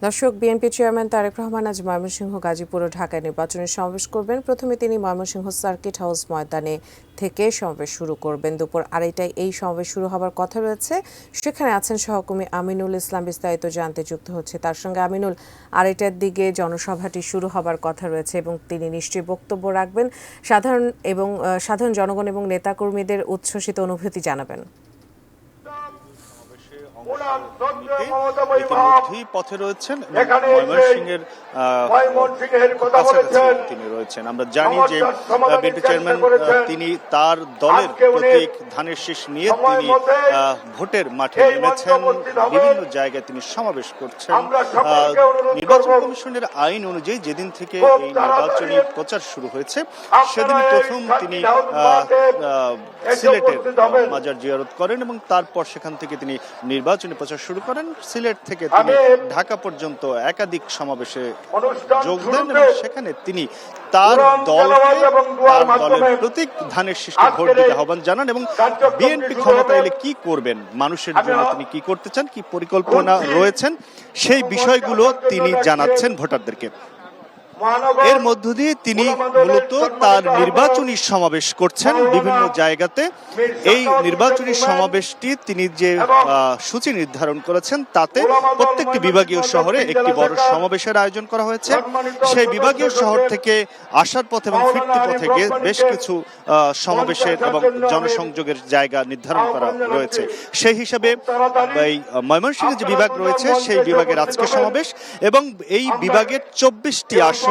দর্শক, BNP chairman Tarique Rahman আজ ময়মনসিংহ, গাজীপুর ও ঢাকায় নির্বাচনী সমাবেশ করবেন। প্রথমে তিনি ময়মনসিংহ সার্কিট হাউস ময়দানে থেকে সমাবেশ শুরু করবেন। দুপুর 2:30টায় এই সমাবেশ শুরু হবার কথা রয়েছে। সেখানে আছেন সহকর্মী আমিনুল ইসলাম। বিস্তারিত জানতে যুক্ত হচ্ছে তার সঙ্গে। আমিনুল, 2:30টার দিকে জনসভাটি শুরু হবার কথা রয়েছে এবং তিনি নিশ্চয়ই বক্তব্য রাখবেন। সাধারণ জনগণ এবং নেতাকর্মীদের উচ্ছ্বসিত অনুভূতি জানাবেন। ইতিমধ্যেই পথে রয়েছেন ময়মনসিংহের কাছাকাছি তিনি রয়েছেন। আমরা জানি যে বিএনপি চেয়ারম্যান তিনি তার দলের প্রতীক ধানের শীষ নিয়ে তিনি ভোটের মাঠে নেমেছেন। বিভিন্ন জায়গায় তিনি সমাবেশ করছেন। নির্বাচন কমিশনের আইন অনুযায়ী যেদিন থেকে এই নির্বাচনী প্রচার শুরু হয়েছে সেদিন প্রথম তিনি সিলেটের মাজার জিয়ারত করেন এবং তারপর সেখান থেকে তিনি নির্বাচনী প্রচার শুরু করেন। সিলেট থেকে তিনি ঢাকা পর্যন্ত একাধিক সমাবেশে যোগ দেন এবং সেখানে তিনি তার দলের প্রতীক ধানের শীষকে ভোট দিতে আহ্বান জানান এবং বিএনপি ক্ষমতা এলে কি করবেন, মানুষের জন্য তিনি কি করতে চান, কি পরিকল্পনা রয়েছেন, সেই বিষয়গুলো তিনি জানাচ্ছেন ভোটারদেরকে। এর মধ্য দিয়ে তিনি মূলত তার নির্বাচনী সমাবেশ করছেন বিভিন্ন জায়গাতে। এই নির্বাচনী সমাবেশটি তিনি যে সূচি নির্ধারণ করেছেন তাতে প্রত্যেকটি বিভাগীয় শহরে একটি বড় সমাবেশের আয়োজন করা হয়েছে। সেই বিভাগীয় শহর থেকে আসার পথে এবং ফিরতি পথে বেশ কিছু সমাবেশের এবং জনসংযোগের জায়গা নির্ধারণ করা রয়েছে। সেই হিসাবে এই ময়মনসিংহে যে বিভাগ রয়েছে সেই বিভাগের আজকে সমাবেশ এবং এই বিভাগের 24টি আসনে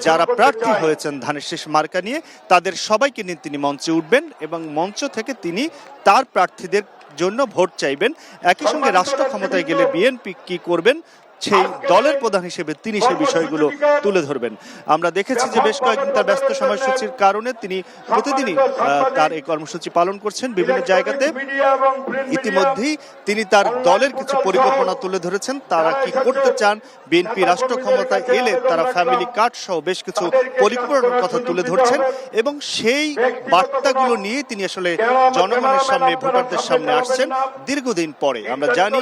যারা প্রার্থী হয়েছেন ধানের শীষ মার্কা নিয়ে তাদের সবাইকে নিয়ে তিনি মঞ্চে উঠবেন এবং মঞ্চ থেকে তিনি তার প্রার্থীদের জন্য ভোট চাইবেন। একই সঙ্গে রাষ্ট্র ক্ষমতায় গেলে বিএনপি কি করবেন সেই দলের প্রধান হিসেবে তিনি সেই বিষয়গুলো তুলে ধরবেন। আমরা দেখেছি যে বেশ কয়েকদিন তার ব্যস্ত সময়সূচির কারণে তিনি প্রতিদিনই তার এই কর্মসূচি পালন করছেন বিভিন্ন জায়গাতে। ইতিমধ্যেই তিনি তার দলের কিছু পরিকল্পনা তুলে ধরেছেন, তারা কি করতে চান, বিএনপি রাষ্ট্র ক্ষমতায় এলে তারা ফ্যামিলি কার্ড সহ বেশ কিছু পরিকল্পনার কথা তুলে ধরছেন এবং সেই বার্তাগুলো নিয়ে তিনি আসলে জনগণের সামনে, ভোটারদের সামনে আসছেন দীর্ঘদিন পরে। আমরা জানি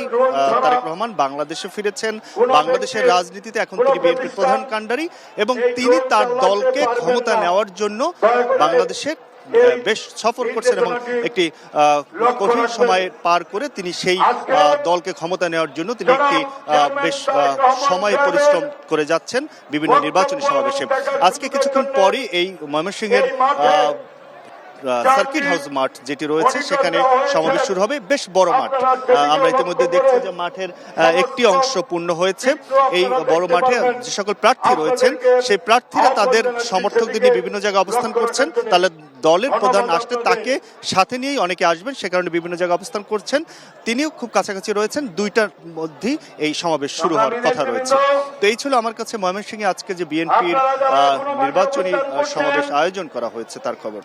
তারেক রহমান বাংলাদেশে ফিরেছেন, বাংলাদেশের রাজনীতিতে এখন তিনি বিএনপির প্রধান কাণ্ডারি এবং তিনি তার দলকে ক্ষমতা নেওয়ার জন্য বাংলাদেশে বেশ সফর করছেন এবং একটি কঠিন সময় পার করে তিনি সেই দলকে ক্ষমতা নেওয়ার জন্য তিনি একটি বেশ সময় পরিশ্রম করে যাচ্ছেন বিভিন্ন নির্বাচনী সমাবেশে। আজকে কিছুক্ষণ পরই এই ময়মনসিংহের সার্কিট হাউস মাঠ যেটি রয়েছে সেখানে সমাবেশ শুরু হবে। বেশ বড় মাঠ, আমরা ইতিমধ্যে দেখছি যে মাঠের একটি অংশ পূর্ণ হয়েছে। এই বড় মাঠে যে সকল প্রার্থী রয়েছেন সেই প্রার্থীরা তাদের সমর্থকদের নিয়ে বিভিন্ন জায়গায় অবস্থান করছেন। তাহলে দলের প্রধান আসতে তাকে সাথে নিয়েই অনেকে আসবেন, সে কারণে বিভিন্ন জায়গায় অবস্থান করছেন। তিনিও খুব কাছাকাছি রয়েছেন। 2টার মধ্যেই এই সমাবেশ শুরু হওয়ার কথা রয়েছে। তো এই ছিল আমার কাছে ময়মনসিংহে আজকে যে বিএনপির নির্বাচনী সমাবেশ আয়োজন করা হয়েছে তার খবর।